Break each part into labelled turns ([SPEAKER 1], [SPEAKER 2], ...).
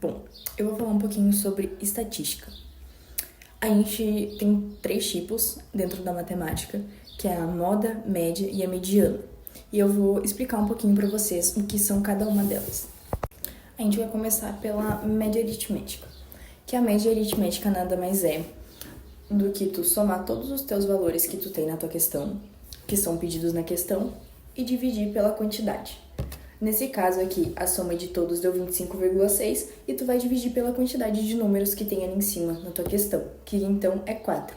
[SPEAKER 1] Bom, eu vou falar um pouquinho sobre estatística. A gente tem 3 tipos dentro da matemática, que é a moda, média e a mediana. E eu vou explicar um pouquinho para vocês o que são cada uma delas. A gente vai começar pela média aritmética, que a média aritmética nada mais é do que tu somar todos os teus valores que tu tem na tua questão, que são pedidos na questão, e dividir pela quantidade. Nesse caso aqui, a soma de todos deu 25,6 e tu vai dividir pela quantidade de números que tem ali em cima na tua questão, que então é 4.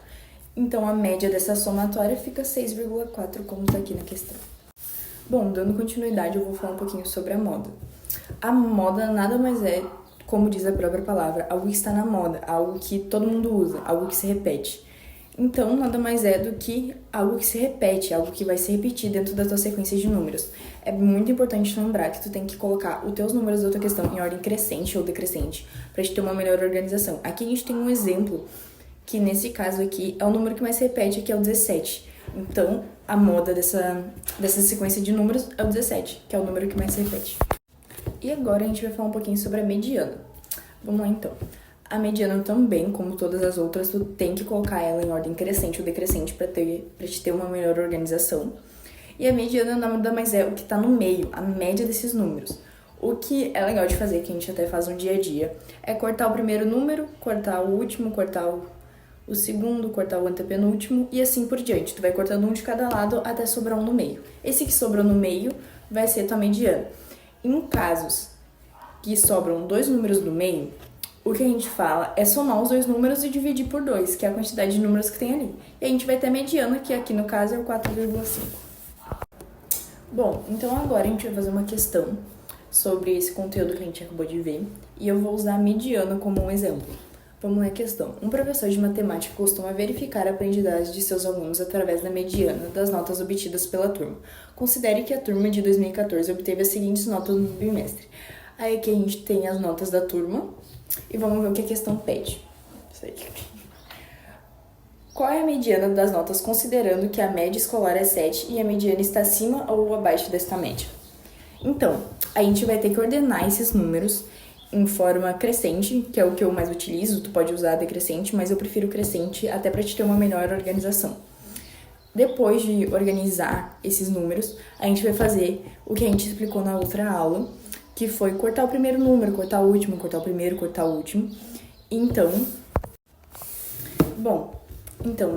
[SPEAKER 1] Então, a média dessa somatória fica 6,4, como está aqui na questão. Bom, dando continuidade, eu vou falar um pouquinho sobre a moda. A moda nada mais é, como diz a própria palavra, algo que está na moda, algo que todo mundo usa, algo que se repete. Então, nada mais é do que algo que se repete, algo que vai se repetir dentro da tua sequência de números. É muito importante lembrar que tu tem que colocar os teus números da tua questão em ordem crescente ou decrescente, para te ter uma melhor organização. Aqui a gente tem um exemplo, que nesse caso aqui é o número que mais se repete, que é o 17. Então, a moda dessa sequência de números é o 17, que é o número que mais se repete. E agora a gente vai falar um pouquinho sobre a mediana. Vamos lá então. A mediana também, como todas as outras, tu tem que colocar ela em ordem crescente ou decrescente para te ter uma melhor organização. E a mediana nada mais é o que está no meio, a média desses números. O que é legal de fazer, que a gente até faz no dia a dia, é cortar o primeiro número, cortar o último, cortar o segundo, cortar o antepenúltimo e assim por diante. Tu vai cortando um de cada lado até sobrar um no meio. Esse que sobrou no meio vai ser tua mediana. Em casos que sobram 2 números no meio, o que a gente fala é somar os 2 números e dividir por 2, que é a quantidade de números que tem ali. E a gente vai ter a mediana, que aqui no caso é o 4,5. Bom, então agora a gente vai fazer uma questão sobre esse conteúdo que a gente acabou de ver, e eu vou usar a mediana como um exemplo. Vamos ler a questão. Um professor de matemática costuma verificar a aprendizagem de seus alunos através da mediana das notas obtidas pela turma. Considere que a turma de 2014 obteve as seguintes notas no bimestre. Aí aqui a gente tem as notas da turma e vamos ver o que a questão pede. Isso aí. Qual é a mediana das notas considerando que a média escolar é 7 e a mediana está acima ou abaixo desta média? Então, a gente vai ter que ordenar esses números em forma crescente, que é o que eu mais utilizo. Tu pode usar decrescente, mas eu prefiro crescente até para te ter uma melhor organização. Depois de organizar esses números, a gente vai fazer o que a gente explicou na outra aula, que foi cortar o primeiro número, cortar o último, cortar o primeiro, cortar o último. Então,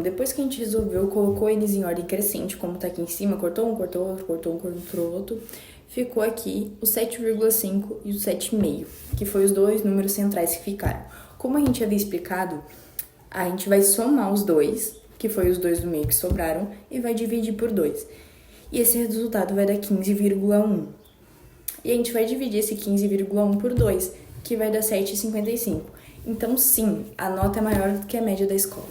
[SPEAKER 1] depois que a gente resolveu, colocou eles em ordem crescente, como tá aqui em cima, cortou um, cortou outro, cortou um, cortou outro, ficou aqui o 7,5 e o 7,5, que foi os 2 números centrais que ficaram. Como a gente havia explicado, a gente vai somar os 2, que foi os 2 do meio que sobraram, e vai dividir por 2. E esse resultado vai dar 15,1. E a gente vai dividir esse 15,1 por 2, que vai dar 7,55. Então, sim, a nota é maior do que a média da escola.